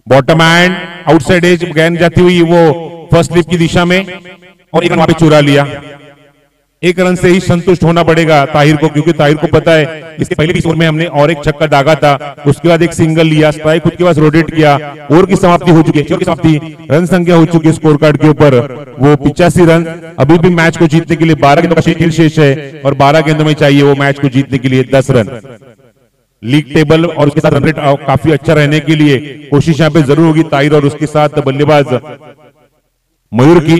बॉटम हैंड आउटसाइड एज गेंद जाती हुई वो फर्स्ट स्लिप की दिशा में, और एक रन वहां पे चुरा लिया। एक रन से ही संतुष्ट होना पड़ेगा ताहिर को, क्योंकि ताहिर को पता है इसके पहले भी ओवर में हमने और एक छक्का दागा था, उसके बाद एक सिंगल लिया, स्ट्राइक खुद के पास रोटेट किया, ओवर की समाप्ति हो चुकी है, समाप्ति रन संख्या हो चुकी है स्कोर कार्ड के ऊपर वो 85 रन। अभी भी मैच को जीतने के लिए 12 गेंदों का खेल शेष है, और 12 गेंदों में चाहिए वो मैच को जीतने के लिए 10 रन। लीग टेबल और उसके साथ रन रेट काफी अच्छा रहने के लिए कोशिश यहाँ पे जरूर होगी ताहिर और उसके साथ बल्लेबाज मयूर की,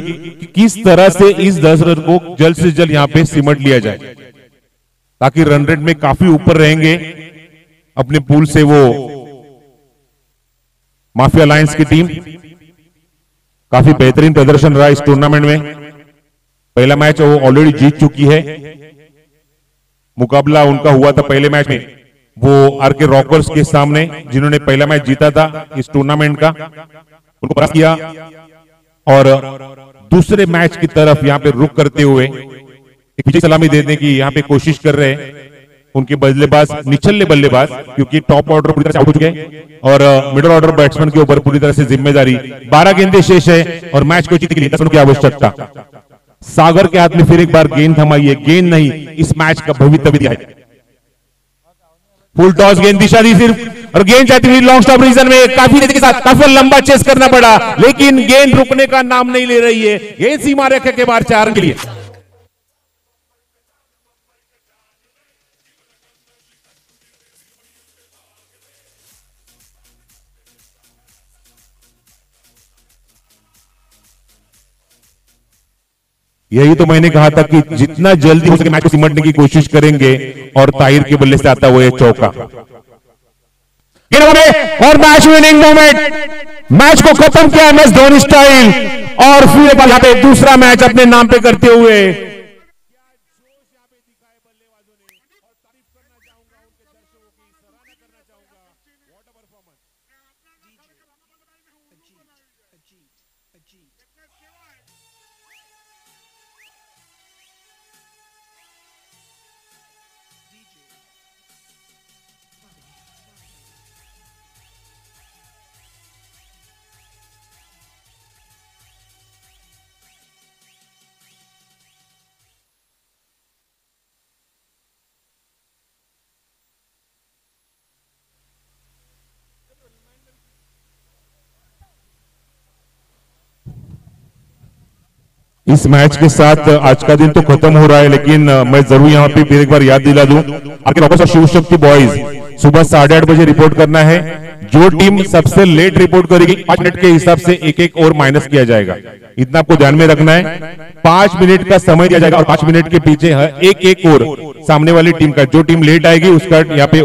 किस तरह से इस 10 रन को जल्द से जल्द यहां पे सिमट लिया जाए, ताकि रन रेट में काफी ऊपर रहेंगे अपने पूल से वो माफिया लायंस की टीम। काफी बेहतरीन प्रदर्शन रहा इस टूर्नामेंट में। पहला मैच वो ऑलरेडी जीत चुकी है, मुकाबला उनका हुआ था पहले मैच में वो आरके रॉकर्स के सामने, जिन्होंने पहला मैच जीता था इस टूर्नामेंट का, उनको परास्त किया। और दूसरे मैच की तरफ यहां पे रुक करते हुए एक विजय सलामी देने की यहां पे कोशिश कर रहे हैं उनके बल्लेबाज, निचले बल्लेबाज, क्योंकि टॉप ऑर्डर पूरी तरह से आउट हो चुके हैं और मिडिल ऑर्डर बैट्समैन के ऊपर पूरी तरह से जिम्मेदारी। 12 गेंदें शेष है और मैच को जीतने के लिए 10 रनों की आवश्यकता। सागर के हाथ में फिर एक बार गेंद थमाई है, गेंद नहीं इस मैच का भविष्य भी दिया है। फुल टॉस गेंद दिशा दी सिर्फ, और गेंद जाती हुई लॉन्ग स्टॉप रीजन में काफी तेजी के साथ काफी लंबा चेस करना पड़ा, लेकिन गेंद रुकने का नाम नहीं ले रही है। गेंद सीमा रेखा के बाहर 4 रन के लिए। यही तो मैंने कहा था कि जितना जल्दी हो सके मैच को सिमटने की कोशिश करेंगे, और ताहिर के बल्ले से आता हुआ है चौका और मैच विनिंग मोमेंट। मैच को खत्म किया एमएस धोनी स्टाइल, और फिर यहाँ पे दूसरा मैच अपने नाम पे करते हुए इस मैच के साथ आज का दिन तो खत्म हो रहा है, लेकिन मैं जरूर यहाँ पे फिर एक बार याद दिला दूं, आरके रॉकर्स और शिव शक्ति बॉयज सुबह 8:30 बजे रिपोर्ट करना है। जो टीम सबसे लेट रिपोर्ट करेगी 5 मिनट के हिसाब से एक और माइनस किया जाएगा, इतना आपको ध्यान में रखना है। 5 मिनट का समय दिया जाएगा और 5 मिनट के पीछे एक और सामने वाली टीम का, जो टीम लेट आएगी उसका यहाँ पे